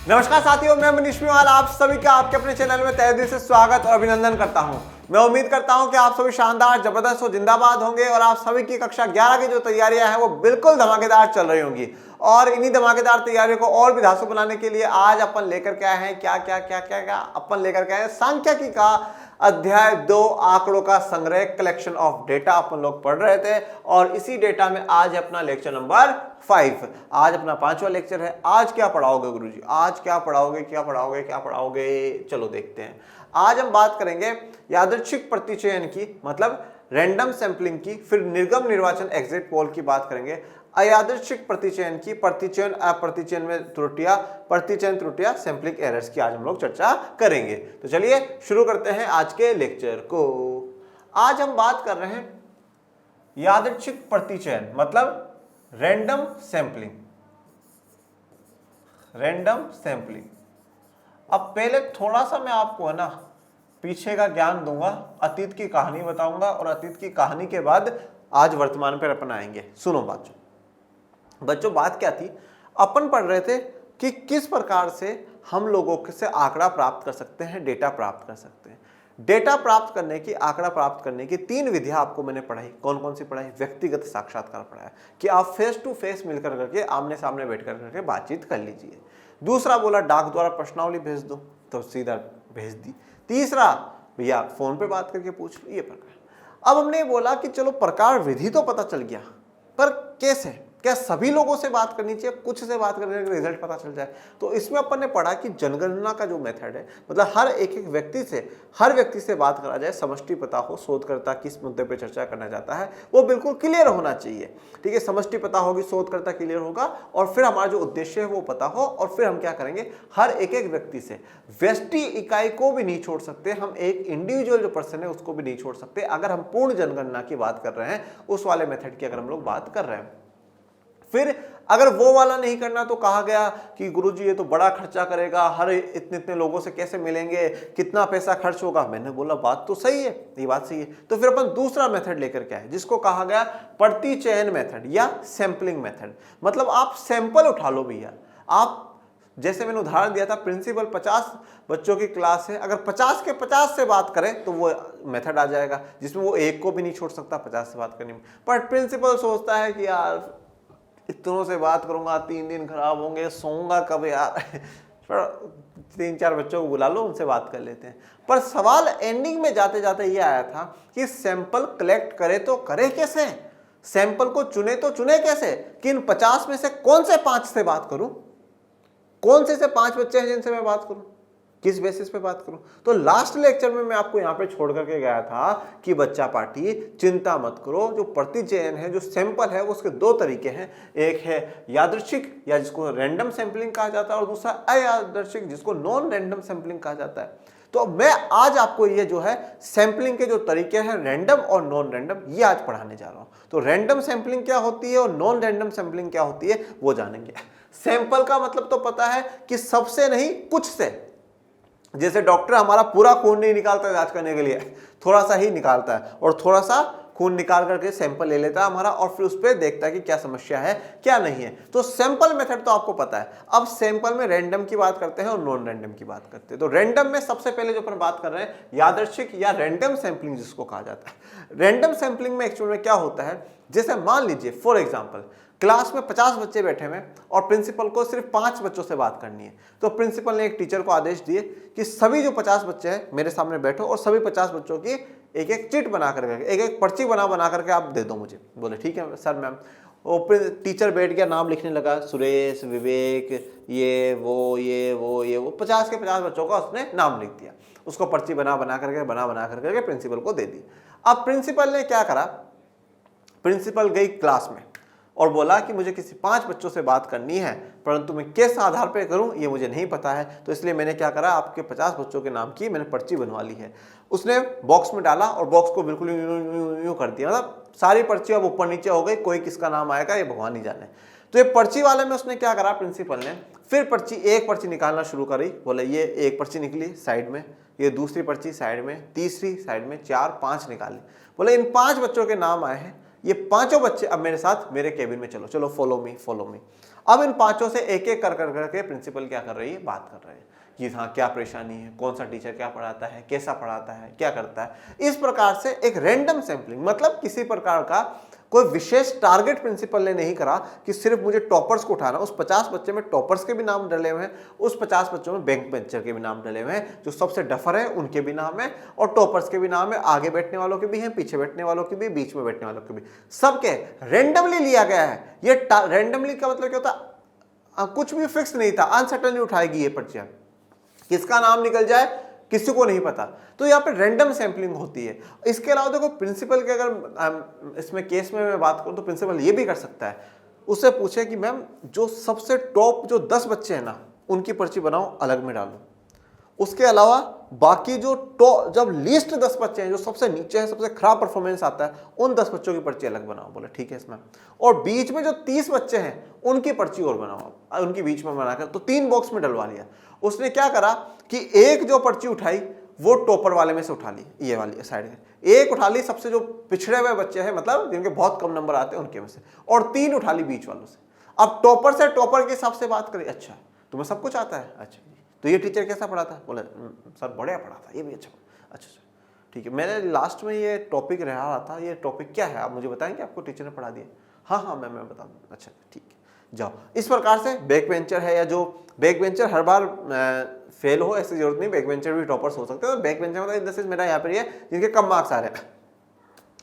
नमस्कार साथियों, मैं मनीष मेवाल आप सभी का आपके अपने चैनल में तहे दिल से स्वागत और अभिनंदन करता हूं। मैं उम्मीद करता हूं कि आप सभी शानदार, जबरदस्त और जिंदाबाद होंगे और आप सभी की कक्षा 11 की जो तैयारियां हैं वो बिल्कुल धमाकेदार चल रही होंगी। और इन्हीं धमाकेदार तैयारियों को और भी धांसू बनाने के लिए आज अपन लेकर के आए हैं क्या अपन लेकर के आए हैं सांख्यिकी का अध्याय 2 आंकड़ों का संग्रह, कलेक्शन ऑफ डेटा अपन लोग पढ़ रहे थे। और इसी डेटा में आज अपना लेक्चर नंबर 5, आज अपना 5वां लेक्चर है। आज क्या पढ़ाओगे गुरुजी? आज क्या पढ़ाओगे? चलो देखते हैं। आज हम बात करेंगे यादृच्छिक प्रतिचयन की, मतलब रैंडम सैंपलिंग की, फिर निर्गम निर्वाचन एग्जिट पोल की बात करेंगे, अयादृच्छिक प्रतिचयन की, प्रतिचयन अप्रतिचयन में त्रुटियां, प्रतिचयन त्रुटियां, सैंपलिंग एरर्स की आज हम लोग चर्चा करेंगे। तो चलिए शुरू करते हैं आज के लेक्चर को। आज हम बात कर रहे हैं यादृच्छिक प्रतिचयन, मतलब रैंडम सैंपलिंग। अब पहले थोड़ा सा मैं आपको है ना पीछे का ज्ञान दूंगा, अतीत की कहानी बताऊंगा और अतीत की कहानी के बाद आज वर्तमान पर अपन आएंगे। सुनो बच्चों, बात क्या थी? अपन पढ़ रहे थे कि किस प्रकार से हम लोगों से आंकड़ा प्राप्त कर सकते हैं, डेटा प्राप्त कर सकते हैं। डेटा प्राप्त करने की, आंकड़ा प्राप्त करने की 3 विधियां आपको मैंने पढ़ाई। कौन कौन सी पढ़ाई? व्यक्तिगत साक्षात्कार पढ़ाया कि आप फेस टू फेस मिलकर करके, आमने सामने बैठ करके बातचीत कर लीजिए। दूसरा बोला डाक द्वारा प्रश्नावली भेज दो, तो सीधा भेज दी। तीसरा भैया फोन पे बात करके पूछ लो, ये प्रकार। अब हमने बोला कि चलो प्रकार विधि तो पता चल गया, पर कैसे? क्या सभी लोगों से बात करनी चाहिए, कुछ से बात करने का रिजल्ट पता चल जाए? तो इसमें अपन ने पढ़ा कि जनगणना का जो मेथड है, मतलब हर एक व्यक्ति से बात करा जाए, समष्टि पता हो, शोधकर्ता किस मुद्दे पे चर्चा करना चाहता है वो बिल्कुल क्लियर होना चाहिए। ठीक है, समष्टि पता होगी, शोधकर्ता क्लियर होगा और फिर हमारा जो उद्देश्य है वो पता हो। और फिर हम क्या करेंगे, हर एक व्यक्ति से, व्यष्टि इकाई को भी नहीं छोड़ सकते हम, एक इंडिविजुअल जो पर्सन है उसको भी नहीं छोड़ सकते। अगर हम पूर्ण जनगणना की बात कर रहे हैं, उस वाले मेथड की अगर हम लोग बात कर रहे हैं। फिर अगर वो वाला नहीं करना तो कहा गया कि गुरुजी ये तो बड़ा खर्चा करेगा, हर इतने लोगों से कैसे मिलेंगे, कितना पैसा खर्च होगा। मैंने बोला बात तो सही है, ये बात सही है। तो फिर अपन दूसरा मेथड लेकर के आए जिसको कहा गया प्रतिचयन मेथड या सैंपलिंग मेथड। मतलब आप सैंपल उठा लो भैया। आप जैसे मैंने उदाहरण दिया था, प्रिंसिपल 50 बच्चों की क्लास है, अगर 50 के 50 से बात करें तो वो मेथड आ जाएगा जिसमें वो एक को भी नहीं छोड़ सकता 50 से बात करने में। पर प्रिंसिपल सोचता है कि यार इतनों से बात करूंगा 3 दिन खराब होंगे, सोऊंगा कब यार। 3-4 बच्चों को बुला लो, उनसे बात कर लेते हैं। पर सवाल एंडिंग में जाते जाते ये आया था कि सैंपल कलेक्ट करे तो करे कैसे, सैंपल को चुने तो चुने कैसे, कि इन 50 में से कौन से 5 से बात करूं, कौन से 5 बच्चे हैं जिनसे मैं बात करूं, किस बेसिस पे बात करूं। तो लास्ट लेक्चर में मैं आपको यहां पे छोड़ करके गया था कि बच्चा पार्टी चिंता मत करो, जो प्रतिचयन है, जो सैंपल है, उसके 2 तरीके हैं। एक है यादृच्छिक या जिसको रैंडम सैंपलिंग कहा जाता है, और दूसरा अयादृच्छिक जिसको नॉन रैंडम सैंपलिंग कहा जाता है। तो मैं आज आपको ये जो है सैंपलिंग के जो तरीके हैं, रैंडम और नॉन रैंडम, ये आज पढ़ाने जा रहा हूं। तो रैंडम सैंपलिंग क्या होती है और नॉन रैंडम सैंपलिंग क्या होती है वो जानेंगे। सैंपल का मतलब तो पता है कि सबसे नहीं कुछ से। जैसे डॉक्टर हमारा पूरा खून नहीं निकालता इलाज करने के लिए, थोड़ा सा ही निकालता है और थोड़ा सा खून निकाल करके सैंपल ले लेता है हमारा और फिर उस पर देखता है कि क्या समस्या है क्या नहीं है। तो सैंपल मेथड तो आपको पता है। अब सैंपल में रैंडम की बात करते हैं और नॉन रैंडम की बात करते हैं। तो रैंडम में सबसे पहले जो अपन बात कर रहे हैं यादृच्छिक या रैंडम सैंपलिंग जिसको कहा जाता है। रैंडम सैंपलिंग में एक्चुअल में क्या होता है, जैसे मान लीजिए फॉर एग्जाम्पल क्लास में 50 बच्चे बैठे हुए और प्रिंसिपल को सिर्फ 5 बच्चों से बात करनी है। तो प्रिंसिपल ने एक टीचर को आदेश दिए कि सभी जो 50 बच्चे हैं मेरे सामने बैठो और सभी 50 बच्चों की एक एक चिट बना करके, एक एक पर्ची बना करके आप दे दो मुझे। बोले ठीक है सर मैम। वो टीचर बैठ गया, नाम लिखने लगा, सुरेश, विवेक, ये वो 50 के 50 बच्चों का उसने नाम लिख दिया। उसको पर्ची बना करके प्रिंसिपल को दे दी। अब प्रिंसिपल ने क्या करा, प्रिंसिपल गई क्लास में और बोला कि मुझे किसी 5 बच्चों से बात करनी है, परंतु मैं किस आधार पे करूं ये मुझे नहीं पता है। तो इसलिए मैंने क्या करा, आपके 50 बच्चों के नाम की मैंने पर्ची बनवा ली है। उसने बॉक्स में डाला और बॉक्स को बिल्कुल यूं कर दिया, मतलब सारी पर्चियां अब ऊपर नीचे हो गई, कोई किसका नाम आएगा ये भगवान ही जाने। तो ये पर्ची वाले में उसने क्या करा, प्रिंसिपल ने फिर एक पर्ची निकालना शुरू करी। बोले ये एक पर्ची निकली साइड में, ये दूसरी पर्ची साइड में, तीसरी साइड में, 4-5 निकाली। बोले इन 5 बच्चों के नाम आए हैं, ये पांचों बच्चे अब मेरे साथ मेरे केबिन में चलो, चलो फॉलो मी फॉलो मी। अब इन पांचों से एक एक कर करके प्रिंसिपल क्या कर रही है, बात कर रहे हैं कि हाँ क्या परेशानी है, कौन सा टीचर क्या पढ़ाता है, कैसा पढ़ाता है, क्या करता है। इस प्रकार से एक रैंडम सैंपलिंग, मतलब किसी प्रकार का कोई विशेष टारगेट प्रिंसिपल ने नहीं करा कि सिर्फ मुझे टॉपर्स को उठाना। उस 50 बच्चे में टॉपर्स के भी नाम डले हुए हैं, उस 50 बच्चों में बैक बेंचर के भी नाम डले हुए हैं, जो सबसे डफर है उनके भी नाम है और टॉपर्स के भी नाम है, आगे बैठने वालों के भी हैं, पीछे बैठने वालों के भी, बीच में बैठने वालों के भी, सबके रेंडमली लिया गया है। ये रेंडमली का मतलब क्या होता, कुछ भी फिक्स नहीं था, अनसर्टेनली उठाएगी ये पर्चियां, किसका नाम निकल जाए किसी को नहीं पता। तो यहाँ पे रैंडम सैंपलिंग होती है। इसके अलावा देखो प्रिंसिपल के अगर इसमें केस में मैं बात करूं तो प्रिंसिपल ये भी कर सकता है, उससे पूछे कि मैम जो सबसे टॉप जो 10 बच्चे हैं ना उनकी पर्ची बनाओ, अलग में डालो। उसके अलावा बाकी जो जब लीस्ट 10 बच्चे हैं, जो सबसे नीचे है, सबसे खराब परफॉर्मेंस आता है, उन 10 बच्चों की पर्ची अलग बनाओ। बोले ठीक है इसमें। और बीच में जो 30 बच्चे हैं उनकी पर्ची और बनाओ, उनकी बीच में बनाकर, तो 3 बॉक्स में डलवा लिया। उसने क्या करा कि एक जो पर्ची उठाई वो टॉपर वाले में से उठा ली, ये वाली साइड में एक उठा ली, सबसे जो पिछड़े हुए बच्चे हैं, मतलब जिनके बहुत कम नंबर आते हैं उनके में से, और 3 उठा ली बीच वालों से। अब टॉपर से टॉपर के हिसाब से बात करें, अच्छा तुम्हें सब कुछ आता है, अच्छा तो ये टीचर कैसा पढ़ाता है, बोले सर बढ़िया पढ़ाता, ये भी अच्छा, अच्छा ठीक है। मैंने लास्ट में ये टॉपिक रहा था, ये टॉपिक क्या है आप मुझे बताएंगे, आपको टीचर ने पढ़ा दिया? हाँ हाँ मैं बता दूँ, अच्छा ठीक है जाओ। इस प्रकार से बैक बेंचर है, या जो बैक बेंचर हर बार फेल हो ऐसी जरूरत नहीं, बैक बेंचर भी टॉपर्स हो सकते हैं। बैक बेंचर मतलब इन द सेंस मेरा यहाँ पर है जिनके कम मार्क्स आ रहे हैं,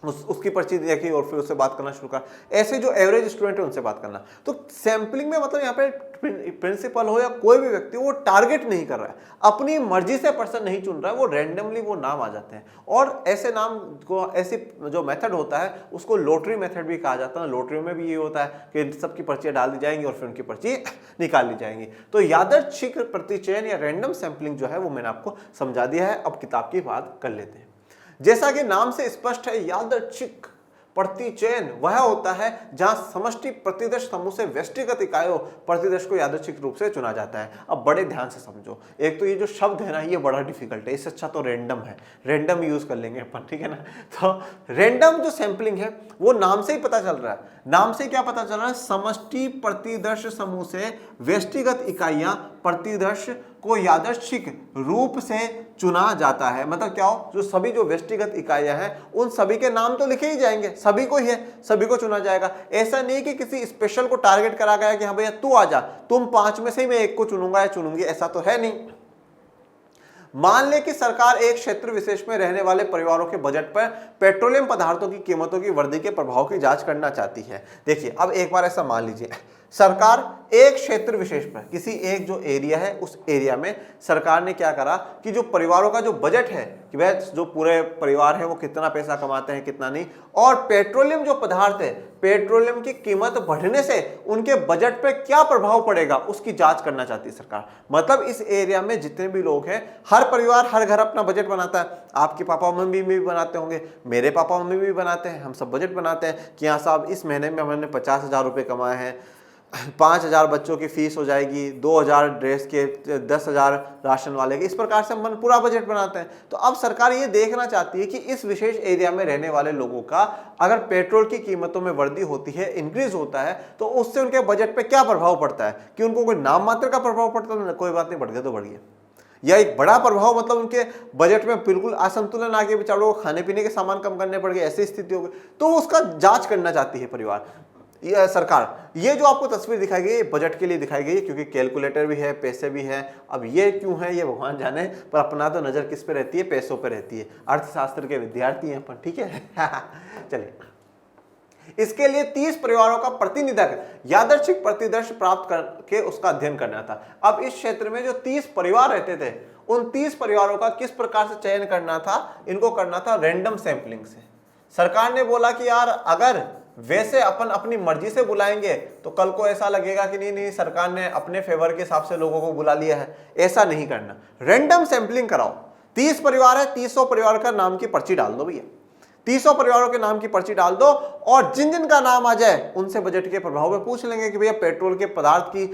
उसकी पर्ची देखी और फिर उससे बात करना शुरू कर। ऐसे जो एवरेज स्टूडेंट है उनसे बात करना। तो सैंपलिंग में मतलब यहाँ पे प्रिंसिपल हो या कोई भी व्यक्ति, वो टारगेट नहीं कर रहा है, अपनी मर्जी से पर्सन नहीं चुन रहा है, वो रैंडमली वो नाम आ जाते हैं। और ऐसे नाम को, ऐसी जो मेथड होता है उसको लॉटरी मेथड भी कहा जाता है। लॉटरी में भी ये होता है कि सबकी पर्चियां डाल दी जाएंगी और फिर उनकी पर्ची निकाल ली जाएंगी। तो यादृच्छिक प्रतिचयन या रैंडम सैंपलिंग जो है वो मैंने आपको समझा दिया है। अब किताब की बात कर लेते हैं। जैसा कि नाम से स्पष्ट है, यादृच्छिक प्रतिचयन वह होता है जहां समष्टि प्रतिदर्श समूह से व्यष्टिगत इकाइयों प्रतिदर्श को यादृच्छिक रूप से चुना जाता है। अब बड़े ध्यान से समझो, एक तो ये जो शब्द है ना ये बड़ा डिफिकल्ट है, इससे अच्छा तो रैंडम है, रैंडम यूज कर लेंगे अपन, ठीक है ना। तो रैंडम जो सैंपलिंग है वो नाम से ही पता चल रहा है। नाम से क्या पता चल रहा है, समष्टि प्रतिदर्श समूह से व्यष्टिगत इकाइयां प्रतिदर्श को यादृच्छिक रूप से चुना जाता है। मतलब क्या हो, जो सभी जो व्यष्टिगत इकाइयां हैं उन सभी के नाम तो लिखे ही जाएंगे, सभी को ही है, सभी को चुना जाएगा। ऐसा नहीं कि किसी स्पेशल को टारगेट करा गया कि हाँ भैया तू आ जा, तुम 5 में से ही मैं एक को चुनूंगा या चुनूंगी, ऐसा तो है नहीं। मान ले कि सरकार एक क्षेत्र विशेष में रहने वाले परिवारों के बजट पर पेट्रोलियम पदार्थों की कीमतों की वृद्धि के प्रभाव की जांच करना चाहती है। देखिए अब एक बार ऐसा मान लीजिए, सरकार एक क्षेत्र विशेष पर, किसी एक जो एरिया है उस एरिया में सरकार ने क्या करा कि जो परिवारों का जो बजट है कि वह जो पूरे परिवार है वो कितना पैसा कमाते हैं कितना नहीं, और पेट्रोलियम जो पदार्थ है, पेट्रोलियम की कीमत बढ़ने से उनके बजट पे क्या प्रभाव पड़ेगा उसकी जांच करना चाहती है सरकार। मतलब इस एरिया में जितने भी लोग हैं, हर परिवार हर घर अपना बजट बनाता है। आपके पापा मम्मी भी बनाते होंगे, मेरे पापा मम्मी भी बनाते हैं, हम सब बजट बनाते हैं कि हाँ साहब इस महीने में हमने 50,000 रुपये कमाए हैं, 5,000 बच्चों की फीस हो जाएगी, 2,000 ड्रेस के, 10,000 राशन वाले के। इस प्रकार से हम पूरा बजट बनाते हैं। तो अब सरकार ये देखना चाहती है कि इस विशेष एरिया में रहने वाले लोगों का अगर पेट्रोल की कीमतों में वृद्धि होती है, इंक्रीज होता है, तो उससे उनके बजट पे क्या प्रभाव पड़ता है। कि उनको कोई नाम मात्र का प्रभाव पड़ता है, कोई बात नहीं, बढ़ गया तो बढ़ गया, या एक बड़ा प्रभाव मतलब उनके बजट में बिल्कुल असंतुलन आ गया, बेचारों को खाने पीने के सामान कम करने पड़ गए, ऐसी स्थिति हो गई, तो उसका जांच करना चाहती है परिवार, ये सरकार। ये जो आपको तस्वीर दिखाई गई है बजट के लिए दिखाई गई है, क्योंकि कैलकुलेटर भी है, पैसे भी हैं। अब ये क्यों है ये भगवान जाने, पर अपना तो नजर किस पे रहती है, पैसों पे रहती है। अर्थशास्त्र के विद्यार्थी हैं अपन, ठीक है। चलिए, इसके लिए 30 परिवारों का प्रतिनिधित्व यादृच्छिक प्रतिदर्श प्राप्त करके उसका अध्ययन करना था। अब इस क्षेत्र में जो 30 परिवार रहते थे, उन 30 परिवारों का किस प्रकार से चयन करना था, इनको करना था रैंडम सैंपलिंग से। सरकार ने बोला कि यार अगर वैसे अपन अपनी मर्जी से बुलाएंगे तो कल को ऐसा लगेगा कि नहीं नहीं सरकार ने अपने फेवर के हिसाब से लोगों को बुला लिया है, ऐसा नहीं करना, रैंडम सैंपलिंग कराओ। 30 परिवार है, 300 परिवार का नाम की पर्ची डाल दो भैया, 300 परिवारों के नाम की पर्ची डाल दो और जिन जिन का नाम आ जाए उनसे बजट के प्रभाव में पूछ लेंगे कि भैया पेट्रोल के पदार्थ की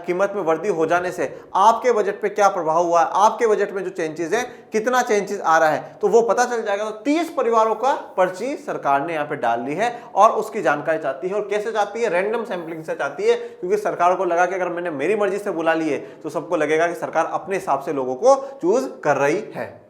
कीमत में वृद्धि हो जाने से आपके बजट पे क्या प्रभाव हुआ है, आपके बजट में जो चेंजेस है कितना चेंजेस आ रहा है, तो वो पता चल जाएगा। तो 30 परिवारों का पर्ची सरकार ने यहाँ पे डाल ली है और उसकी जानकारी चाहती है। और कैसे चाहती है? रैंडम सैंपलिंग से चाहती है, क्योंकि सरकार को लगा कि अगर मैंने मेरी मर्जी से बुला ली है तो सबको लगेगा कि सरकार अपने हिसाब से लोगों को चूज कर रही है।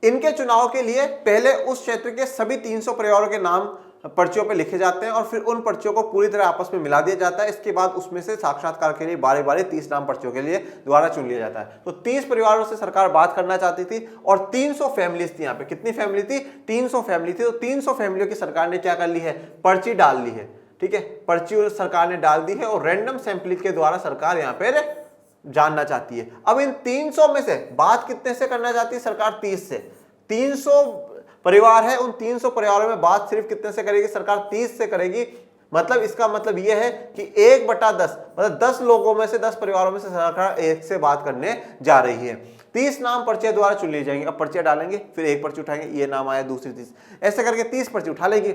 इनके चुनाव के लिए पहले उस क्षेत्र के सभी 300 परिवारों के नाम पर्चियों पे लिखे जाते हैं और फिर उन पर्चियों को पूरी तरह आपस में मिला दिया जाता है। इसके बाद उसमें से साक्षात्कार के लिए बारी बारी 30 नाम पर्चियों के लिए दोबारा चुन लिया जाता है। तो 30 परिवारों से सरकार बात करना चाहती थी और 300 फैमिलीज थी। यहाँ पे कितनी फैमिली थी? 300 फैमिली थी। तो 300 फैमिलियों की सरकार ने क्या कर ली है? पर्ची डाल ली है। ठीक है, पर्ची सरकार ने डाल दी है और रैंडम सैंपलिंग के द्वारा सरकार यहाँ पे जानना चाहती है। अब इन 300 में से बात कितने से करना चाहती है सरकार? 30 से। 300 परिवार है, उन 300 परिवारों में बात सिर्फ कितने से करेगी सरकार? 30 से करेगी। मतलब इसका मतलब यह है कि 1/10 मतलब 10 लोगों में से 10 परिवारों में से सरकार एक से बात करने जा रही है। 30 नाम पर्चियां द्वारा चुन ली जाएंगी। अब पर्चियां डालेंगे, फिर एक पर्ची उठाएंगे, ये नाम आया, दूसरी 30, ऐसे करके 30 पर्ची उठा लेगी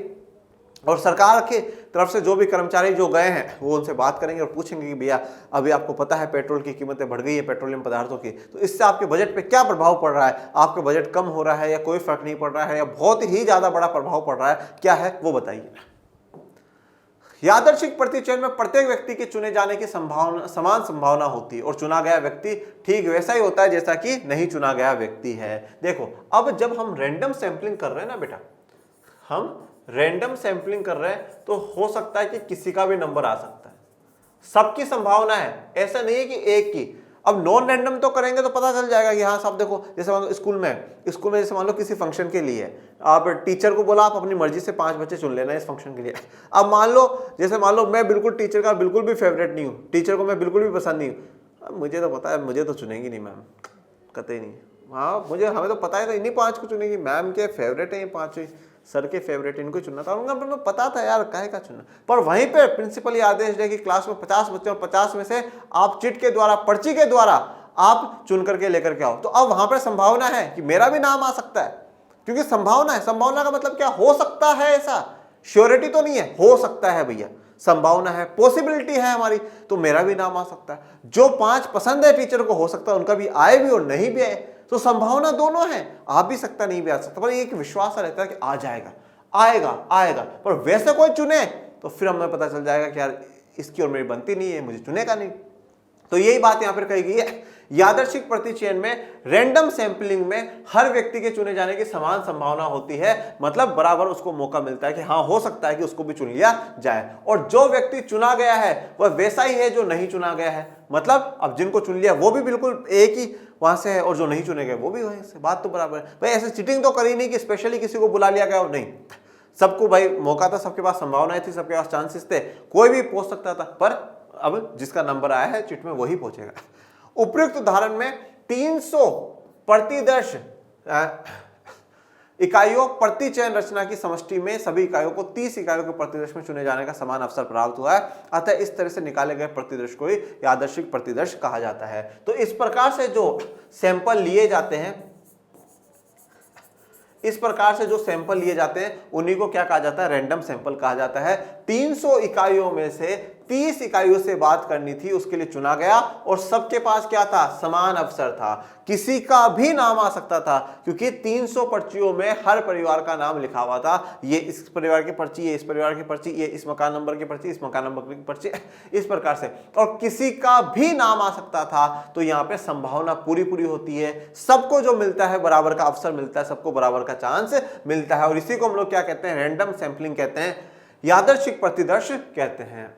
और सरकार की तरफ से जो भी कर्मचारी जो गए हैं वो उनसे बात करेंगे और पूछेंगे कि भैया अभी आपको पता है पेट्रोल की कीमतें बढ़ गई है, पेट्रोलियम पदार्थों की, तो इससे आपके बजट पे क्या प्रभाव पड़ रहा है? आपके बजट कम हो रहा है या कोई फर्क नहीं पड़ रहा है या बहुत ही ज्यादा बड़ा प्रभाव पड़ रहा है, क्या है वो बताइए। यादृच्छिक पर्ची चयन में प्रत्येक व्यक्ति के चुने जाने की संभावना समान संभावना होती है और चुना गया व्यक्ति ठीक वैसा ही होता है जैसा कि नहीं चुना गया व्यक्ति है। देखो, अब जब हम रैंडम सैंपलिंग कर रहे हैं ना बेटा, हम रैंडम सैंपलिंग कर रहे हैं तो हो सकता है कि किसी का भी नंबर आ सकता है, सबकी संभावना है, ऐसा नहीं है कि एक की। अब नॉन रैंडम तो करेंगे तो पता चल जाएगा कि हाँ सब देखो, जैसे मान लो स्कूल में जैसे मान लो किसी फंक्शन के लिए आप टीचर को बोला आप अपनी मर्जी से 5 बच्चे चुन लेना इस फंक्शन के लिए। अब मान लो मैं बिल्कुल टीचर का बिल्कुल भी फेवरेट नहीं हूँ, टीचर को मैं बिल्कुल भी पसंद नहीं हूँ, मुझे तो पता है मुझे तो चुनेंगी नहीं मैम, कतई नहीं। हाँ हमें तो पता है तो इन्हीं 5 को चुनेगी, मैम के फेवरेट है ये 5, सर के फेवरेट, इनको चुनना था। उनका मतलब पता था यार काहे का चुनना। पर वहीं पे प्रिंसिपल ये आदेश दे कि क्लास में 50 बच्चे और 50 में से आप चिट के द्वारा, पर्ची के द्वारा आप चुन करके लेकर के आओ। तो अब वहां पर संभावना है कि मेरा भी नाम आ सकता है, क्योंकि संभावना है। संभावना का मतलब क्या? हो सकता है, ऐसा श्योरिटी तो नहीं है, हो सकता है भैया, संभावना है, पॉसिबिलिटी है हमारी, तो मेरा भी नाम आ सकता है। जो 5 पसंद है टीचर को, हो सकता है उनका भी आए भी और नहीं भी आए, तो संभावना दोनों है, आ भी सकता नहीं भी आ सकता। पर एक विश्वास रहता है कि आ जाएगा, आएगा। पर वैसे कोई चुने तो फिर हमें पता चल जाएगा कि यार इसकी और मेरी बनती नहीं है, मुझे चुनेगा नहीं। तो यही बात यहां पर कही गई है, यादृच्छिक पर्ची चयन में रैंडम सैंपलिंग में हर व्यक्ति के चुने जाने की समान संभावना होती है, मतलब बराबर उसको मौका मिलता है कि हाँ हो सकता है कि उसको भी चुन लिया जाए। और जो व्यक्ति चुना गया है वह वैसा ही है जो नहीं चुना गया है, मतलब अब जिनको चुन लिया वो भी बिल्कुल एक ही वहां से है और जो नहीं चुने गए वो भी वहीं से, बात तो बराबर है। भाई ऐसे चीटिंग तो करी नहीं कि स्पेशली किसी को बुला लिया गया और नहीं, सबको भाई मौका था, सबके पास संभावनाएं थी, सबके पास चांसेस थे, कोई भी पहुंच सकता था। पर अब जिसका नंबर आया है चिट में वही पहुंचेगा। उपयुक्त उदाहरण में 300 प्रतिदर्श इकाइयों प्रति चयन रचना की समष्टि में सभी इकाइयों को 30 इकाइयों के प्रतिदर्श में चुने जाने का समान अवसर प्राप्त हुआ है। अतः इस तरह से निकाले गए प्रतिदर्श को ही यादृच्छिक प्रतिदर्श कहा जाता है। तो इस प्रकार से जो सैंपल लिए जाते हैं, उन्हीं को क्या कहा जाता है? रैंडम सैंपल कहा जाता है। 300 इकाइयों में से 30 इकाइयों से बात करनी थी, उसके लिए चुना गया और सबके पास क्या था? समान अवसर था, किसी का भी नाम आ सकता था, क्योंकि 300 पर्चियों में हर परिवार का नाम लिखा हुआ था। ये इस परिवार की पर्ची, ये इस परिवार की पर्ची, ये इस मकान नंबर की पर्ची, इस मकान नंबर की पर्ची, इस प्रकार से, और किसी का भी नाम आ सकता था। तो यहाँ पे संभावना पूरी होती है, सबको जो मिलता है बराबर का अवसर मिलता है, सबको बराबर का चांस मिलता है। और इसी को हम लोग क्या कहते हैं? रैंडम सैंपलिंग कहते हैं, यादृच्छिक प्रतिदर्श कहते हैं।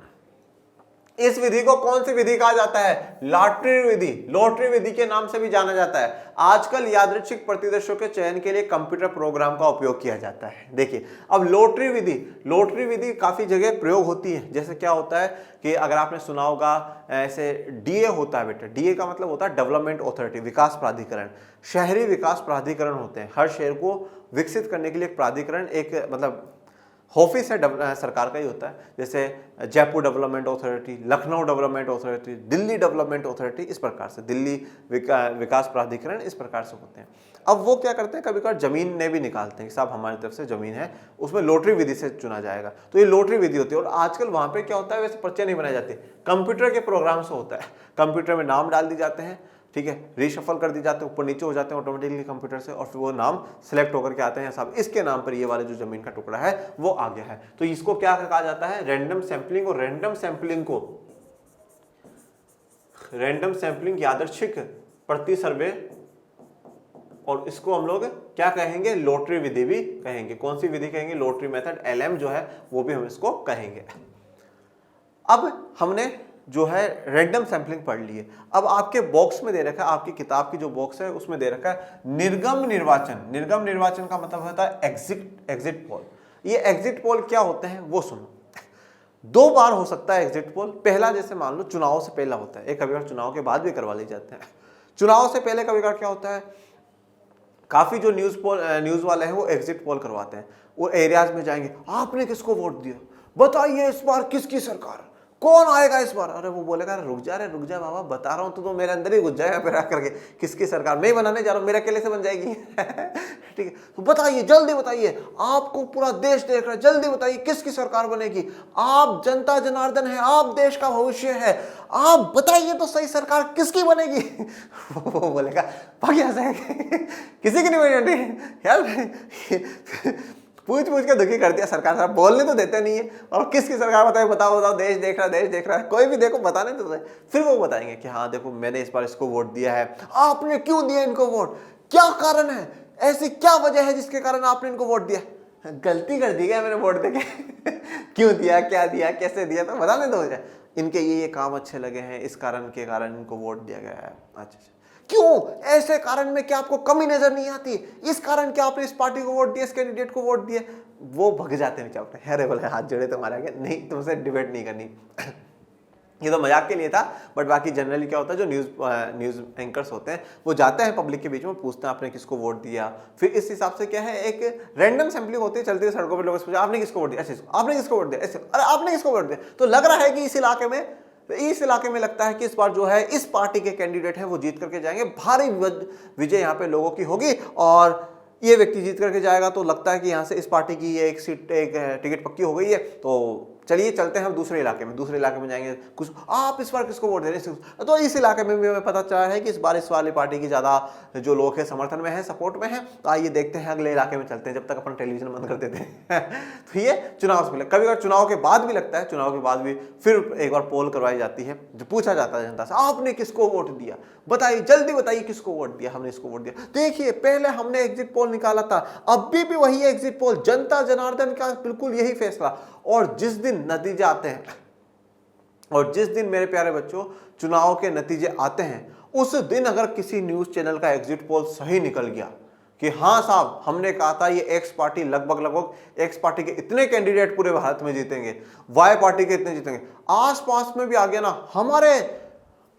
इस विधि को कौन सी विधि कहा जाता है? लॉटरी विधि के नाम से भी जाना जाता है। आजकल यादृच्छिक प्रतिदर्शों के चयन के लिए कंप्यूटर प्रोग्राम का उपयोग किया जाता है। देखिए, अब लॉटरी विधि काफी जगह प्रयोग होती है। जैसे क्या होता है कि अगर आपने सुना होगा, ऐसे डीए होता है बेटा, डीए का मतलब होता है डेवलपमेंट अथॉरिटी, विकास प्राधिकरण। शहरी विकास प्राधिकरण होते हैं, हर शहर को विकसित करने के लिए एक प्राधिकरण, एक मतलब ऑफिस है सरकार का ही होता है, जैसे Jaipur development authority, Lucknow development authority, Delhi development authority, इस प्रकार से दिल्ली विकास प्राधिकरण, इस प्रकार से होते हैं। अब वो क्या करते हैं, कभी कभार जमीन ने भी निकालते हैं कि साहब हमारी तरफ से जमीन है, उसमें लॉटरी विधि से चुना जाएगा, तो ये लॉटरी विधि होती है। और आजकल वहां पे क्या होता है, वैसे पर्चे नहीं बनाए जाते, कंप्यूटर के प्रोग्राम से होता है, कंप्यूटर में नाम डाल दिए जाते हैं, ठीक है, रीशफल कर दी जाते हैं, ऊपर नीचे हो जाते हैं ऑटोमेटिकली कंप्यूटर से, और फिर वो नाम सिलेक्ट होकर के आते हैं, साहब इसके नाम पर ये वाले जो जमीन का टुकड़ा है वो आ गया है। तो इसको क्या कहा जाता है, रैंडम सैंपलिंग। और रैंडम सैंपलिंग यादृच्छिक प्रति सर्वे, और इसको हम लोग क्या कहेंगे, लॉटरी विधि भी कहेंगे। कौन सी विधि कहेंगे, लॉटरी मेथड, LM जो है वो भी हम इसको कहेंगे। अब हमने जो है रैंडम सैंपलिंग पढ़ ली है। अब आपके बॉक्स में दे रखा है, आपकी किताब की जो बॉक्स है उसमें दे रखा है निर्गम निर्वाचन। निर्गम निर्वाचन का मतलब होता है एग्जिट पोल। ये एग्जिट पोल क्या होते हैं वो सुनो। 2 बार हो सकता है एग्जिट पोल। पहला जैसे मान लो चुनाव से पहला होता है, एक कभी बार चुनाव के बाद भी करवा ले जाते हैं। चुनाव से पहले कभी बार क्या होता है, काफी जो न्यूज वाले हैं वो एग्जिट पोल करवाते हैं, वो एरियाज में जाएंगे, आपने किसको वोट दिया, बताइए इस बार किसकी सरकार, कौन आएगा इस बार। अरे वो बोलेगा रुक जा बाबा, बता रहा हूं तो मेरे अंदर ही घुस जाएगा फिर आकर के, किसकी सरकार मैं ही बनाने जा रहा हूं, मेरे अकेले से बन जाएगी। ठीक है, तो बताइए, जल्दी बताइए, आपको पूरा देश देख रहा है, जल्दी बताइए किसकी सरकार बनेगी, आप जनता जनार्दन है, आप देश का भविष्य है, आप बताइए तो सही सरकार किसकी बनेगी। वो बोलेगा भाग यहाँ से, किसी की नहीं बनेगी यार। पूछ के दुखी कर दिया सरकार साहब, बोलने तो देते नहीं है, और किसकी सरकार बताए, बताओ देश देख रहा है, कोई भी देखो बताने तो दे। फिर वो बताएंगे कि हाँ देखो मैंने इस बार इसको वोट दिया है, आपने क्यों दिया इनको वोट, क्या कारण है, ऐसी क्या वजह है जिसके कारण आपने इनको वोट दिया, गलती कर दी क्या मैंने वोट देके, क्यों दिया, क्या दिया, कैसे दिया, तो बताने दो मुझे, इनके ये काम अच्छे लगे हैं, इस कारण के कारण इनको वोट दिया गया है। अच्छा, क्यों, ऐसे कारण में क्या आपको कमी नजर नहीं आती, इस कारण क्या आपने इस पार्टी को वोट दिया, इस कैंडिडेट को वोट दिया। वो भग जाते हैं चाहते हैं, अरे बोले हाथ जोड़े तुम्हारे आगे, नहीं तुमसे डिबेट नहीं करनी। ये तो मजाक के लिए था, बट बाकी जनरली क्या होता है, जो न्यूज एंकर्स होते हैं वो जाते हैं पब्लिक के बीच में, पूछते हैं आपने किसको वोट दिया। फिर इस हिसाब से क्या है, एक रैंडम सैंपलिंग होती है, चलती है सड़कों पर, लोगों से पूछा आपने किसको वोट दिया, ऐसे आपने किसको वोट दिया, ऐसे अरे आपने किसको वोट दिया, तो लग रहा है कि इस इलाके में लगता है कि इस बार जो है इस पार्टी के कैंडिडेट हैं वो जीत करके जाएंगे, भारी विजय यहाँ पे लोगों की होगी, और ये व्यक्ति जीत करके जाएगा, तो लगता है कि यहाँ से इस पार्टी की ये एक टिकट पक्की हो गई है, तो चलिए चलते हैं हम दूसरे इलाके में जाएंगे, कुछ आप इस बार किसको वोट दे रहे हैं, तो इस इलाके में भी हमें पता चला है कि इस बार इस वाली पार्टी की ज्यादा जो लोग हैं समर्थन में है, सपोर्ट में है, तो आइए देखते हैं अगले इलाके में चलते हैं, जब तक अपन टेलीविजन बंद कर देते हैं। तो ये चुनाव से पहले, कभी कभी चुनाव के बाद भी लगता है, चुनाव के बाद भी फिर एक बार पोल करवाई जाती है, जो पूछा जाता है जनता से आपने किसको वोट दिया, बताइए जल्दी बताइए किसको वोट दिया, हमने इसको वोट दिया। देखिए पहले हमने एग्जिट पोल निकाला था, अभी भी वही एग्जिट पोल, जनता जनार्दन का बिल्कुल यही फैसला। और जिस दिन नतीजे आते हैं, और जिस दिन मेरे प्यारे बच्चों चुनाव के नतीजे आते हैं, उस दिन अगर किसी न्यूज चैनल का एग्जिट पोल सही निकल गया कि हाँ साहब हमने कहा था ये एक्स पार्टी लगभग एक्स पार्टी के इतने कैंडिडेट पूरे भारत में जीतेंगे, वाई पार्टी के इतने जीतेंगे, आसपास में भी आ गया ना,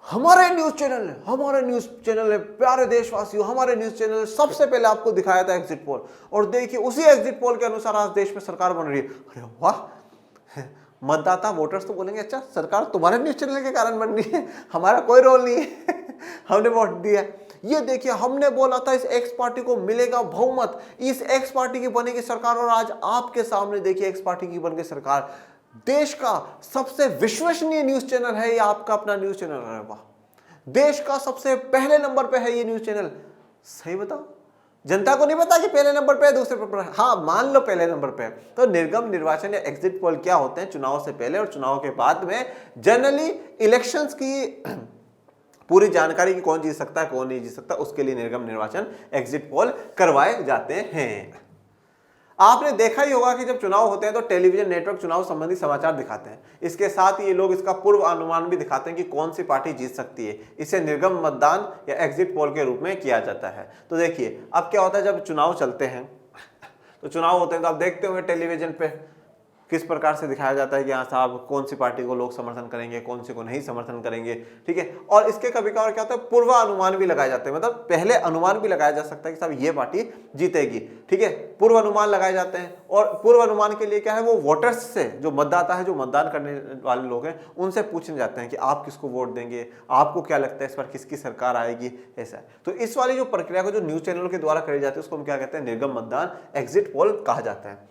हमारे न्यूज चैनल ने प्यारे देशवासियों, हमारे न्यूज चैनल ने सबसे पहले आपको दिखाया था एग्जिट पोल, और देखिए उसी एग्जिट पोल के अनुसार आज देश में सरकार बन रही है। अरे वाह, मतदाता वोटर्स तो बोलेंगे अच्छा सरकार तुम्हारे न्यूज चैनल के कारण बन रही है, हमारा कोई रोल नहीं है, हमने वोट दिया। ये देखिए हमने बोला था इस एक्स पार्टी को मिलेगा बहुमत, इस एक्स पार्टी की बनेगी सरकार, और आज आपके सामने देखिए एक्स पार्टी की बन गई सरकार। देश का सबसे विश्वसनीय न्यूज चैनल है ये आपका अपना न्यूज चैनल है, वाह, देश का सबसे पहले नंबर पे है ये न्यूज चैनल। सही बताओ, जनता को नहीं पता कि पहले नंबर पे है, दूसरे पर है, हाँ मान लो पहले नंबर पे है। तो निर्गम निर्वाचन या एग्जिट पोल क्या होते हैं, चुनाव से पहले और चुनाव के बाद में जनरली इलेक्शंस की पूरी जानकारी की कौन जीत सकता है कौन नहीं जीत सकता, उसके लिए निर्गम निर्वाचन एग्जिट पोल करवाए जाते हैं। आपने देखा ही होगा कि जब चुनाव होते हैं तो टेलीविजन नेटवर्क चुनाव संबंधी समाचार दिखाते हैं, इसके साथ ही ये लोग इसका पूर्व अनुमान भी दिखाते हैं कि कौन सी पार्टी जीत सकती है। इसे निर्गम मतदान या एग्जिट पोल के रूप में किया जाता है। तो देखिए अब क्या होता है, जब चुनाव चलते हैं तो चुनाव होते हैं तो आप देखते होंगे टेलीविजन पे किस प्रकार से दिखाया जाता है कि हाँ साहब कौन सी पार्टी को लोग समर्थन करेंगे, कौन सी को नहीं समर्थन करेंगे, ठीक है। और इसके कभी कभार क्या होता है, पूर्वानुमान भी लगाए जाते हैं, मतलब पहले अनुमान भी लगाया जा सकता है कि साहब ये पार्टी जीतेगी, ठीक है। पूर्वानुमान लगाए जाते हैं, और पूर्वानुमान के लिए क्या है, वो वोटर्स से, जो मतदाता है, जो मतदान करने वाले लोग हैं, उनसे पूछने जाते हैं कि आप किसको वोट देंगे, आपको क्या लगता है इस बार किसकी सरकार आएगी, ऐसा है। तो इस वाली जो प्रक्रिया को जो न्यूज चैनलों के द्वारा करी जाती है उसको हम क्या कहते हैं, निर्गम मतदान, एग्जिट पोल कहा जाता है।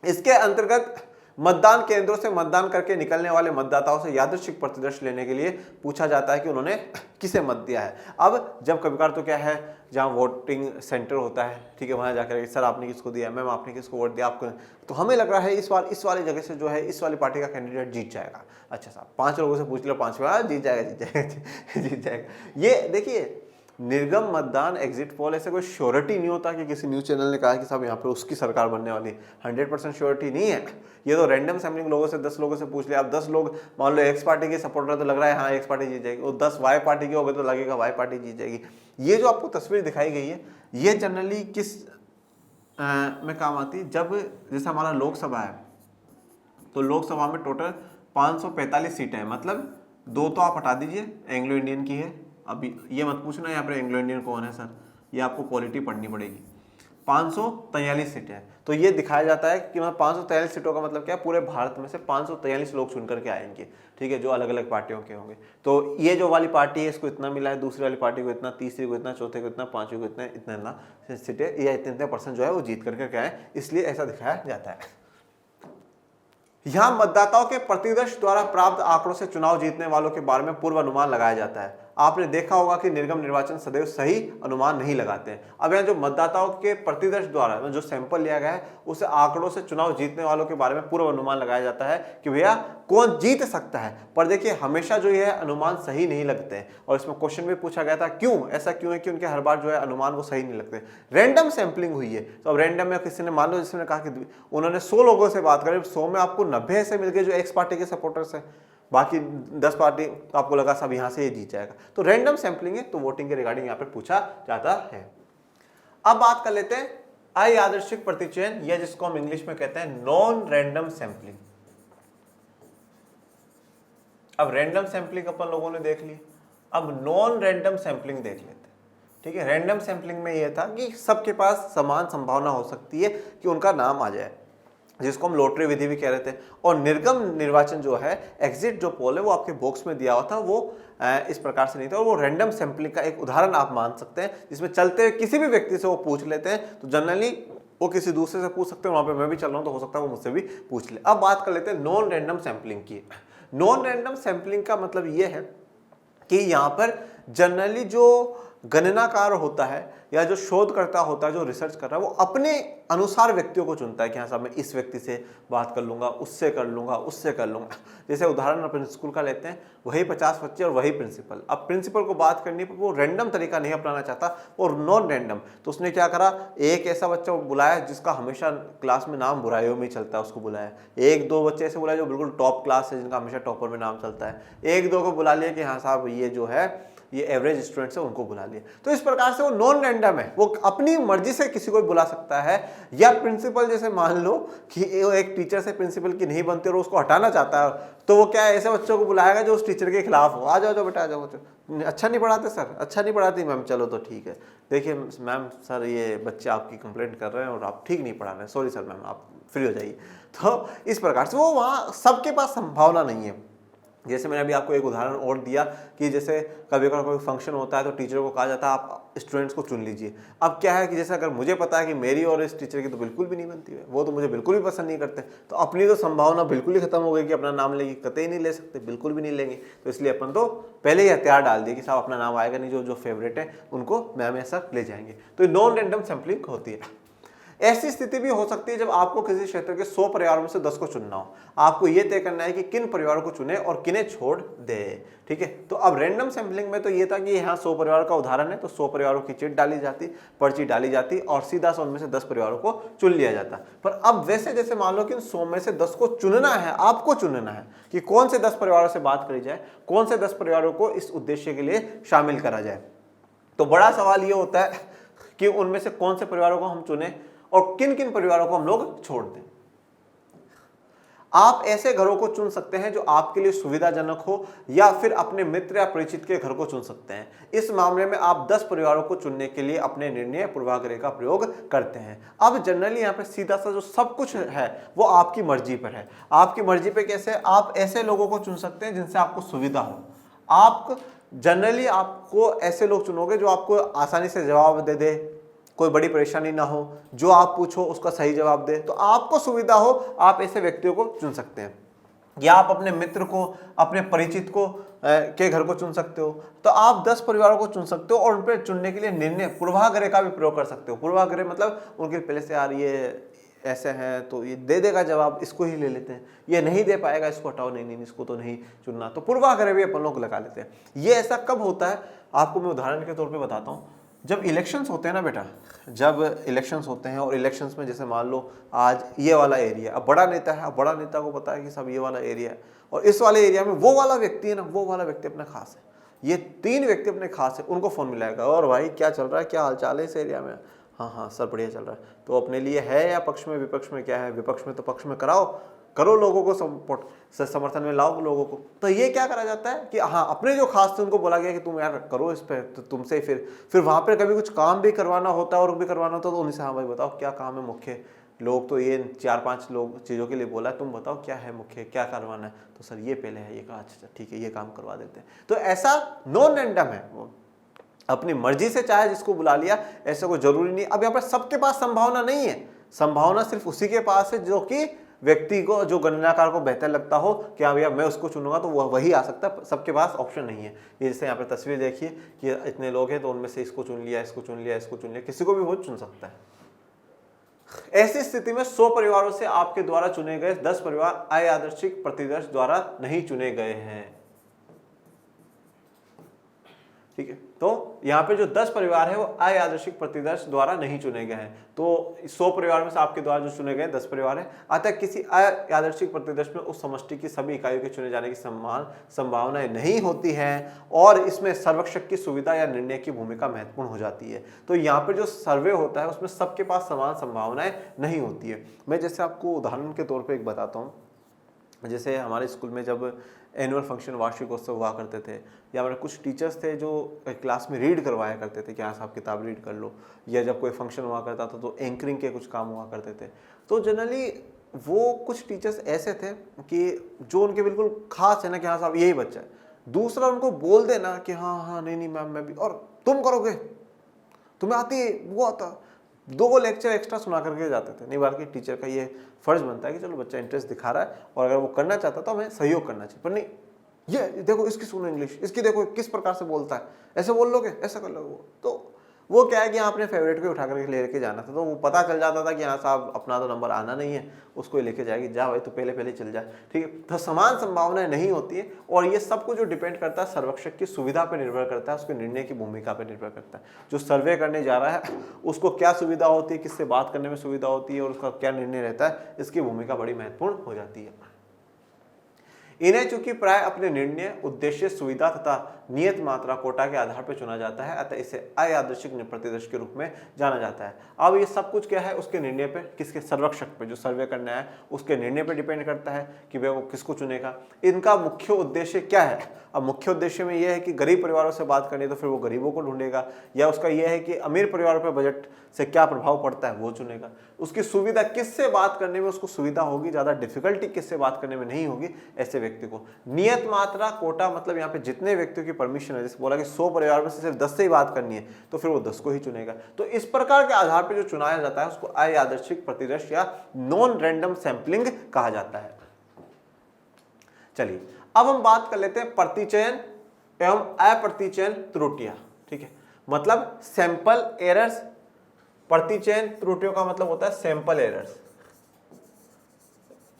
इसके अंतर्गत मतदान केंद्रों से मतदान करके निकलने वाले मतदाताओं से यादृच्छिक प्रतिदर्श लेने के लिए पूछा जाता है कि उन्होंने किसे मत दिया है। अब जब कभी कभार तो क्या है, जहां वोटिंग सेंटर होता है, ठीक है, वहां जाकर सर आपने किसको दिया, मैम आपने किसको वोट दिया, आपको, तो हमें लग रहा है इस बार इस वाली जगह से जो है इस वाली पार्टी का कैंडिडेट जीत जाएगा। अच्छा साहब 5 लोगों से पूछ लो, 5 बार जीत जाएगा, जीत जाएगा, जीत जाएगा। ये देखिए निर्गम मतदान, एग्जिट पोल, ऐसे कोई श्योरिटी नहीं होता कि किसी न्यूज चैनल ने कहा कि साहब यहाँ पे उसकी सरकार बनने वाली, 100% श्योरिटी नहीं है। ये तो रैंडम सैम्पलिंग, लोगों से 10 लोगों से पूछ लिया। आप 10 लोग मान लो एक्स पार्टी के सपोर्टर, तो लग रहा है हाँ एक्स पार्टी जीत जाएगी, और 10 वाई पार्टी के हो गए तो लगेगा वाई पार्टी जीत जाएगी। ये जो आपको तस्वीर दिखाई गई है, ये जनरली किस में काम आती है, जब जैसे हमारा लोकसभा है, तो लोकसभा में टोटल 545 सीटें हैं, मतलब 2 तो आप हटा दीजिए, एंग्लो इंडियन की है। अभी ये मत पूछना यहाँ पर एंग्लो इंडियन कौन है सर, ये आपको पॉलिटी पढ़नी पड़ेगी। 543 सीटें हैं, तो ये दिखाया जाता है कि 543 सीटों का मतलब क्या है, पूरे भारत में से 543 लोग चुन करके आएंगे, ठीक है, जो अलग अलग पार्टियों के होंगे। तो ये जो वाली पार्टी है इसको इतना मिला है, दूसरी वाली पार्टी को इतना, तीसरी को इतना, चौथे को इतना, पांचवी को इतना, इतना सीटें या इतने परसेंट जो है वो जीत करके क्या है, इसलिए ऐसा दिखाया जाता है। यहां मतदाताओं के प्रतिदर्श द्वारा प्राप्त आंकड़ों से चुनाव जीतने वालों के बारे में पूर्व अनुमान लगाया जाता है। आपने देखा होगा कि निर्गम निर्वाचन सदैव सही अनुमान नहीं लगाते हैं। अब यहाँ जो मतदाताओं के प्रतिदर्श द्वारा जो सैंपल लिया गया है, उसे आंकड़ों से चुनाव जीतने वालों के बारे में पूर्व अनुमान लगाया जाता है कि भैया कौन जीत सकता है। पर देखिए हमेशा जो है अनुमान सही नहीं लगते हैं, और इसमें क्वेश्चन भी पूछा गया था क्यों, ऐसा क्यों है कि उनके हर बार जो है अनुमान वो सही नहीं लगते। रैंडम सैंपलिंग हुई है, तो अब रैंडम में किसी ने, मान लो जिसने कहा कि उन्होंने 100 लोगों से बात करी, 100 में आपको 90 ऐसे मिल गए जो एक्स पार्टी के सपोर्टर्स है, बाकी 10 पार्टी, तो आपको लगा सब यहां से ये जीत जाएगा। तो रैंडम सैंपलिंग है, तो वोटिंग के रिगार्डिंग यहां पे पूछा जाता है। अब बात कर लेते हैं अयादृच्छिक प्रतिचयन, या जिसको हम इंग्लिश में कहते हैं नॉन रैंडम सैंपलिंग। अब रैंडम सैंपलिंग अपन लोगों ने देख ली, अब नॉन रैंडम सैंपलिंग देख लेते हैं, ठीक है। रैंडम सैंपलिंग में यह था कि सबके पास समान संभावना हो सकती है कि उनका नाम आ जाए, जिसको हम लॉटरी विधि भी कह रहे थे। और निर्गम निर्वाचन जो है, एग्जिट जो पोल है, वो आपके बॉक्स में दिया हुआ था, वो इस प्रकार से नहीं था, और वो रैंडम सैंपलिंग का एक उदाहरण आप मान सकते हैं, जिसमें चलते हुए किसी भी व्यक्ति से वो पूछ लेते हैं। तो जनरली वो किसी दूसरे से पूछ सकते हैं, वहां पे मैं भी चल रहा हूं तो हो सकता है वो मुझसे भी पूछ ले। अब बात कर लेते हैं नॉन रैंडम सैंपलिंग की। नॉन रैंडम सैंपलिंग का मतलब ये है कि यहाँ पर जनरली जो गणनाकार होता है या जो शोधकर्ता होता है, जो रिसर्च कर रहा है, वो अपने अनुसार व्यक्तियों को चुनता है कि हाँ साहब मैं इस व्यक्ति से बात कर लूंगा, उससे कर लूंगा, उससे कर लूंगा। जैसे उदाहरण अपन स्कूल का लेते हैं, वही 50 बच्चे और वही प्रिंसिपल। अब प्रिंसिपल को बात करनी पर वो रैंडम तरीका नहीं अपनाना चाहता, और नॉन रैंडम, तो उसने क्या करा, एक ऐसा बच्चा बुलाया जिसका हमेशा क्लास में नाम बुराइयों में चलता है, उसको बुलाया। 1-2 बच्चे ऐसे बुलाए जो बिल्कुल टॉप क्लास है, जिनका हमेशा टॉपर में नाम चलता है। 1-2 को बुला लिया कि हाँ साहब ये जो है ये एवरेज स्टूडेंट्स है, उनको बुला लिया। तो इस प्रकार से वो नॉन रैंडम है, वो अपनी मर्जी से किसी को बुला सकता है। या प्रिंसिपल, जैसे मान लो कि एक टीचर से प्रिंसिपल की नहीं बनती और उसको हटाना चाहता है, तो वो क्या है, ऐसे बच्चों को बुलाएगा जो उस टीचर के खिलाफ हो। आ जाओ बेटा, आ जाओ बच्चों, अच्छा नहीं पढ़ाते सर, अच्छा नहीं पढ़ाती मैम, चलो तो ठीक है, देखिए मैम सर ये बच्चे आपकी कंप्लेंट कर रहे हैं और आप ठीक नहीं पढ़ा रहे हैं, सॉरी सर मैम आप फ्री हो जाइए। तो इस प्रकार से वो वहाँ सबके पास संभावना नहीं है। जैसे मैंने अभी आपको एक उदाहरण और दिया कि जैसे कभी कभी कोई फंक्शन होता है तो टीचर को कहा जाता है आप स्टूडेंट्स को चुन लीजिए। अब क्या है कि जैसे अगर मुझे पता है कि मेरी और इस टीचर की तो बिल्कुल भी नहीं बनती है, वो तो मुझे बिल्कुल भी पसंद नहीं करते, तो अपनी तो संभावना बिल्कुल ही खत्म हो गई कि अपना नाम लेंगे, कतई नहीं ले सकते, बिल्कुल भी नहीं लेंगे। तो इसलिए अपन तो पहले ही हथियार डाल दिए कि साहब अपना नाम आएगा नहीं, जो फेवरेट है उनको मैम ऐसा ले जाएंगे। तो नॉन रैंडम सैंपलिंग होती है। ऐसी स्थिति भी हो सकती है जब आपको किसी क्षेत्र के 100 परिवारों में से 10 को चुनना हो। आपको यह तय करना है कि किन परिवारों को चुने और किन्हें छोड़ दे, ठीक है। तो अब रैंडम सैंपलिंग में तो ये था कि यहाँ 100 परिवार का उदाहरण है, तो 100 परिवारों की चिट डाली जाती, पर्ची डाली जाती और सीधा से उनमें से 10 परिवारों को चुन लिया जाता। पर अब वैसे जैसे मान लो कि 100 में से 10 को चुनना है, आपको चुनना है कि कौन से 10 परिवारों से बात करी जाए, कौन से 10 परिवारों को इस उद्देश्य के लिए शामिल करा जाए। तो बड़ा सवाल ये होता है कि उनमें से कौन से परिवारों को हम चुने और किन किन परिवारों को हम लोग छोड़ दें। आप ऐसे घरों को चुन सकते हैं जो आपके लिए सुविधाजनक हो, या फिर अपने मित्र या परिचित के घर को चुन सकते हैं। इस मामले में आप 10 परिवारों को चुनने के लिए अपने निर्णय पूर्वाग्रह का प्रयोग करते हैं। अब जनरली यहाँ पे सीधा सा जो सब कुछ है वो आपकी मर्जी पर है। आपकी मर्जी पे कैसे? आप ऐसे लोगों को चुन सकते हैं जिनसे आपको सुविधा हो। आप जनरली आपको ऐसे लोग चुनोगे जो आपको आसानी से जवाब दे दे, कोई बड़ी परेशानी ना हो, जो आप पूछो उसका सही जवाब दे, तो आपको सुविधा हो, आप ऐसे व्यक्तियों को चुन सकते हैं। या आप अपने मित्र को, अपने परिचित को के घर को चुन सकते हो। तो आप 10 परिवारों को चुन सकते हो और उन पर चुनने के लिए निर्णय पूर्वाग्रह का भी प्रयोग कर सकते हो। पूर्वाग्रह मतलब उनके पहले से यार ये ऐसे हैं तो ये दे देगा जवाब, इसको ही ले लेते हैं, ये नहीं दे पाएगा इसको हटाओ, नहीं नहीं इसको तो नहीं चुनना। तो पूर्वाग्रह भी अपन लोग लगा लेते हैं। ये ऐसा कब होता है आपको मैं उदाहरण के तौर पे बताता हूँ। जब इलेक्शंस होते हैं ना बेटा, जब इलेक्शंस होते हैं और इलेक्शंस में जैसे मान लो आज ये वाला एरिया, अब बड़ा नेता है, अब बड़ा नेता को पता है कि सब ये वाला एरिया है और इस वाले एरिया में वो वाला व्यक्ति है ना, वो वाला व्यक्ति अपना खास है, ये 3 व्यक्ति अपने खास है, उनको फोन मिलाएगा और भाई क्या चल रहा है, क्या हालचाल है इस एरिया में? हाँ हाँ सर बढ़िया चल रहा है। तो अपने लिए है या पक्ष में, विपक्ष में? क्या है विपक्ष में, तो पक्ष में कराओ, करो, लोगों को सपोर्ट समर्थन में लाओ लोगों को। तो ये क्या करा जाता है कि हाँ अपने जो खास थे उनको बोला गया कि तुम यार करो इस पे, तो तुमसे फिर वहां पर कभी कुछ काम भी करवाना होता है और भी करवाना होता है तो उनसे हाँ भाई बताओ क्या काम है मुख्य, लोग तो ये 4-5 लोग चीज़ों के लिए बोला है, तुम बताओ क्या है मुख्य, क्या करवाना है? तो सर ये पहले है, ये कहा अच्छा ठीक है ये काम करवा देते हैं। तो ऐसा नॉन रैंडम है, वो अपनी मर्जी से चाहे जिसको बुला लिया, ऐसा कोई जरूरी नहीं। अब यहाँ पर सबके पास संभावना नहीं है, संभावना सिर्फ उसी के पास है जो कि व्यक्ति को, जो गणनाकार को बेहतर लगता हो कि हाँ भैया मैं उसको चुनूंगा तो वही आ सकता है। सबके पास ऑप्शन नहीं है। ये जैसे यहाँ पे तस्वीर देखिए कि इतने लोग हैं तो उनमें से इसको चुन लिया, इसको चुन लिया, इसको चुन लिया, किसी को भी वो चुन सकता है। ऐसी स्थिति में 100 परिवारों से आपके द्वारा चुने गए 10 परिवार अयादृच्छिक प्रतिदर्श द्वारा नहीं चुने गए हैं। ठीक है, तो यहाँ पे जो 10 परिवार है वो अयादृच्छिक प्रतिदर्श द्वारा नहीं चुने गए हैं। तो 100 परिवार में से आपके द्वारा जो चुने गए 10 परिवार है, अतः किसी अयादृच्छिक प्रतिदर्श में उस समष्टि की सभी इकाइयों के चुने जाने की संभावनाएं नहीं होती हैं और इसमें सर्वेक्षक की सुविधा या निर्णय की भूमिका महत्वपूर्ण हो जाती है। तो यहाँ पे जो सर्वे होता है उसमें सबके पास समान संभावनाएं नहीं होती है। मैं जैसे आपको उदाहरण के तौर पर एक बताता हूँ। जैसे हमारे स्कूल में जब एनुअल फंक्शन, वार्षिकोत्सव हुआ करते थे, या हमारे कुछ टीचर्स थे जो क्लास में रीड करवाया करते थे कि हाँ साहब किताब रीड कर लो, या जब कोई फंक्शन हुआ करता था तो एंकरिंग के कुछ काम हुआ करते थे। तो जनरली वो कुछ टीचर्स ऐसे थे कि जो उनके बिल्कुल खास है ना कि हाँ साहब यही बच्चा है, दूसरा उनको बोल देना कि हाँ हाँ नहीं नहीं मैम मैं भी, और तुम करोगे, तुम्हें आती है, वो आता, 2 लेक्चर एक्स्ट्रा सुना करके जाते थे। नहीं, बल्कि टीचर का ये फर्ज बनता है कि चलो बच्चा इंटरेस्ट दिखा रहा है और अगर वो करना चाहता तो हमें सहयोग करना चाहिए। पर नहीं, ये देखो इसकी सुनो इंग्लिश, इसकी देखो किस प्रकार से बोलता है, ऐसे बोल लोगे, ऐसा कर लोगे। तो वो क्या है कि यहाँ अपने फेवरेट को उठा करके लेके जाना था, तो वो पता चल जाता था कि हाँ साहब अपना तो नंबर आना नहीं है, उसको लेके जाएगी, जा भाई तो पहले चल जाए। ठीक है, तो समान संभावनाएं नहीं होती है और ये सब कुछ जो डिपेंड करता है सर्वेक्षक की सुविधा पर निर्भर करता है, उसके निर्णय की भूमिका पर निर्भर करता है। जो सर्वे करने जा रहा है उसको क्या सुविधा होती है, किससे बात करने में सुविधा होती है और उसका क्या निर्णय रहता है, इसकी भूमिका बड़ी महत्वपूर्ण हो जाती है। इन्हें चूंकि प्राय अपने निर्णय, उद्देश्य, सुविधा तथा नियत मात्रा कोटा के आधार पर चुना जाता है, अतः इसे अयादृच्छिक प्रतिदर्श के रूप में जाना जाता है। अब ये सब कुछ क्या है, उसके निर्णय पे, किसके, सर्वेक्षक पे, जो सर्वे करना है उसके निर्णय पे डिपेंड करता है कि वह वो किसको चुनेगा। इनका मुख्य उद्देश्य क्या है? अब मुख्य उद्देश्य में यह है कि गरीब परिवारों से बात करनी है तो फिर वो गरीबों को ढूंढेगा, या उसका यह है कि अमीर परिवारों पर बजट से क्या प्रभाव पड़ता है वो चुनेगा। उसकी सुविधा, किससे बात करने में उसको सुविधा होगी, ज्यादा डिफिकल्टी किससे बात करने में नहीं होगी, ऐसे व्यक्ति को। नियत मात्रा कोटा मतलब यहाँ पे जितने व्यक्तियों की परमिशन है, जैसे बोला कि 100 परिवार में से सिर्फ 10 से ही बात करनी है तो फिर वो 10 को ही चुनेगा। तो इस प्रकार के आधार पर जो चुनाया जाता है उसको अयादृच्छिक प्रतिदर्श या नॉन रैंडम सैंपलिंग कहा जाता है। चलिए अब हम बात कर लेते हैं प्रतिचयन एवं अप्रतिचयन त्रुटियां। ठीक है, मतलब सैंपल एरर्स। प्रतिचयन त्रुटियों का मतलब होता है सैंपल एरर्स।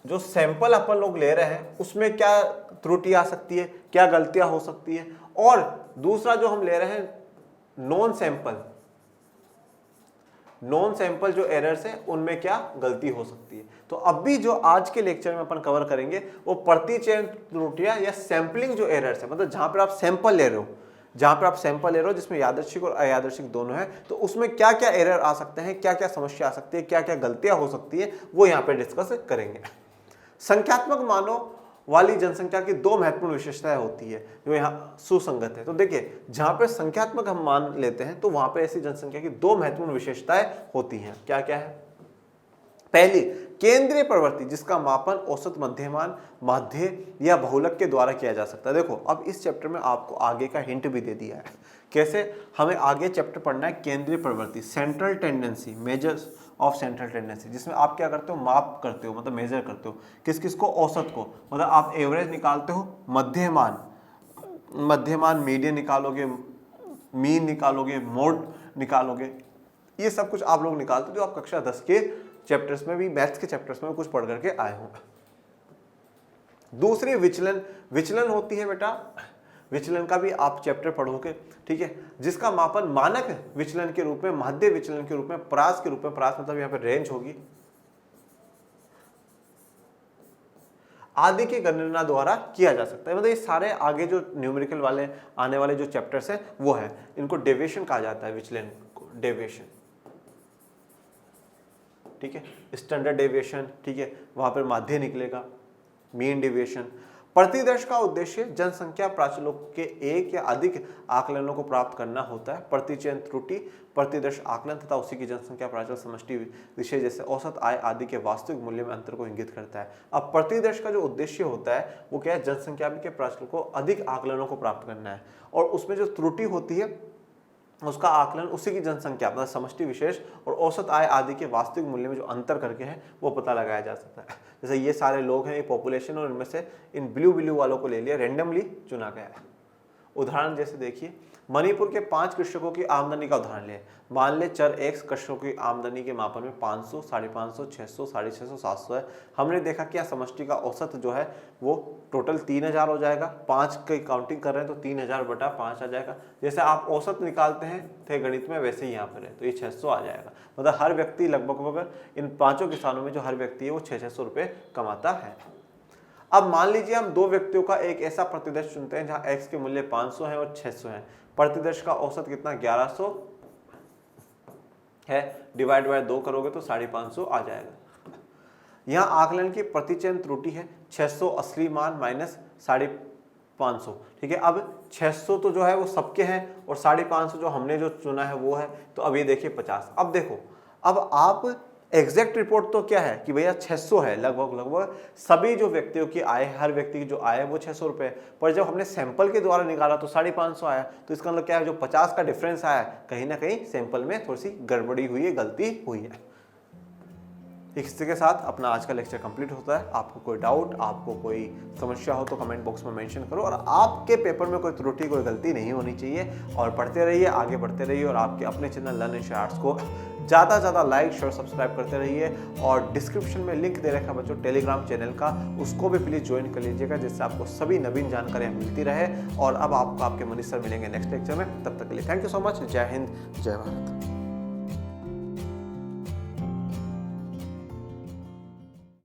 जो सैंपल अपन लोग ले रहे हैं उसमें क्या त्रुटि आ सकती है, क्या गलतियां हो सकती है, और दूसरा जो हम ले रहे हैं नॉन सैंपल जो एरर्स है उनमें क्या गलती हो सकती है। तो अब भी जो आज के लेक्चर में अपन कवर करेंगे वो प्रतिचयन त्रुटियां या सैंपलिंग जो एरर्स है, मतलब जहां पर आप सैंपल ले रहे हो, जिसमें यादृच्छिक और अयादृच्छिक दोनों है, तो उसमें क्या क्या एरर आ सकते हैं, क्या क्या समस्या आ सकती है, क्या क्या गलतियां हो सकती है, वो यहाँ पे डिस्कस करेंगे। संख्यात्मक मानों वाली जनसंख्या की दो महत्वपूर्ण विशेषताएं होती है जो यहाँ सुसंगत है। तो देखिए, जहां पे संख्यात्मक हम मान लेते हैं तो वहां पे ऐसी जनसंख्या की दो महत्वपूर्ण विशेषताएं होती हैं। क्या क्या है? पहली, केंद्रीय प्रवृत्ति, जिसका मापन औसत, मध्यमान, माध्य या बहुलक के द्वारा किया जा सकता है। देखो, अब इस चैप्टर में आपको आगे का हिंट भी दे दिया है। कैसे? हमें आगे चैप्टर पढ़ना है केंद्रीय प्रवृत्ति, central tendency, measures of central tendency, जिसमें आप क्या करते हो? माप करते हो, मतलब मेजर करते हो। किस किस को? औसत को, मतलब आप एवरेज निकालते हो। मध्यमान मीडियन निकालोगे, मीन निकालोगे, मोड निकालोगे, ये सब कुछ आप लोग निकालते हो जो आप कक्षा 10 के चैप्टर्स में भी, मैथ्स के चैप्टर्स में कुछ पढ़ करके आए हो। दूसरी विचलन होती है बेटा, विचलन का भी आप चैप्टर पढ़ोगे, ठीक है, जिसका मापन मानक विचलन के रूप में, माध्य विचलन के रूप में, परास के रूप में, परास मतलब यहाँ पे रेंज होगी, आदि की गणना द्वारा किया जा सकता है। मतलब ये सारे आगे जो न्यूमेरिकल वाले आने वाले जो चैप्टर्स हैं वो है, इनको डेविएशन कहा जाता है, विचलन को डेविएशन, ठीक है, स्टैंडर्ड डेविएशन, ठीक है, वहां पर माध्य निकलेगा, मीन डेविएशन। प्रतिदर्श का उद्देश्य जनसंख्या प्राचलों के एक या अधिक आकलनों को प्राप्त करना होता है। प्रतिचयन त्रुटि, प्रतिदर्श आकलन तथा उसी की जनसंख्या प्राचल समष्टि विषय जैसे औसत, आय आदि के वास्तविक मूल्य में अंतर को इंगित करता है। अब प्रतिदर्श का जो उद्देश्य होता है वो क्या है? जनसंख्या के प्राचल को अधिक आकलनों को प्राप्त करना है, और उसमें जो त्रुटि होती है उसका आकलन उसी की जनसंख्या, मतलब समष्टि विशेष और औसत आय आदि के वास्तविक मूल्य में जो अंतर करके है वो पता लगाया जा सकता है। जैसे ये सारे लोग हैं, ये पॉपुलेशन, और इनमें से इन ब्लू वालों को ले लिया, रैंडमली चुना गया है। उदाहरण जैसे देखिए, मणिपुर के 5 कृषकों की आमदनी का उदाहरण ले। मान ले चर x कृषकों की आमदनी के मापन में 500, 550, 600, 650, 700 है। हमने देखा क्या समष्टि का औसत जो है वो टोटल 3000 हो जाएगा। 5 की काउंटिंग कर रहे हैं तो 3000 बटा 5 आ जाएगा। जैसे आप औसत निकालते हैं थे गणित में, वैसे ही यहाँ पर है, तो ये 600 आ जाएगा। मतलब हर व्यक्ति लगभग इन 5 किसानों में जो हर व्यक्ति है वो 600 रुपये कमाता है। अब मान लीजिए हम 2 व्यक्तियों का एक ऐसा प्रतिदर्श चुनते हैं जहां x के मूल्य 500 है और 600 है। प्रतिदर्श का औसत कितना? 1100 है, डिवाइड बाय 2 करोगे तो 550 आ जाएगा। यहां आकलन की प्रतिचयन त्रुटि है 600 असली मान माइनस 550, ठीक है। अब 600 तो जो है वो सबके हैं और 550 जो हमने जो चुना है वो है, तो अब ये देखिए 50। अब देखो, अब आप एग्जैक्ट रिपोर्ट तो क्या है कि भैया 600 है, लगभग सभी जो व्यक्तियों की आय, हर व्यक्ति की जो आय है वो 600 रुपये, पर जब हमने सैंपल के द्वारा निकाला तो 550 आया। तो इसका मतलब क्या है? जो 50 का डिफरेंस आया, कहीं ना कहीं सैंपल में थोड़ी सी गड़बड़ी हुई है, गलती हुई है। इसी के साथ अपना आज का लेक्चर कंप्लीट होता है। आपको कोई डाउट, आपको कोई समस्या हो तो कमेंट बॉक्स में मेंशन करो, और आपके पेपर में कोई त्रुटि, कोई गलती नहीं होनी चाहिए। और पढ़ते रहिए, आगे बढ़ते रहिए, और आपके अपने चैनल लर्न एशिया आर्ट्स को ज़्यादा से ज़्यादा लाइक, शेयर, सब्सक्राइब करते रहिए। और डिस्क्रिप्शन में लिंक दे रखा है बच्चों टेलीग्राम चैनल का, उसको भी प्लीज़ ज्वाइन कर लीजिएगा, जिससे आपको सभी नवीन जानकारियाँ मिलती रहे। और अब आपको आपके मनीष सर मिलेंगे नेक्स्ट लेक्चर में। तब तक के लिए थैंक यू सो मच। जय हिंद, जय भारत।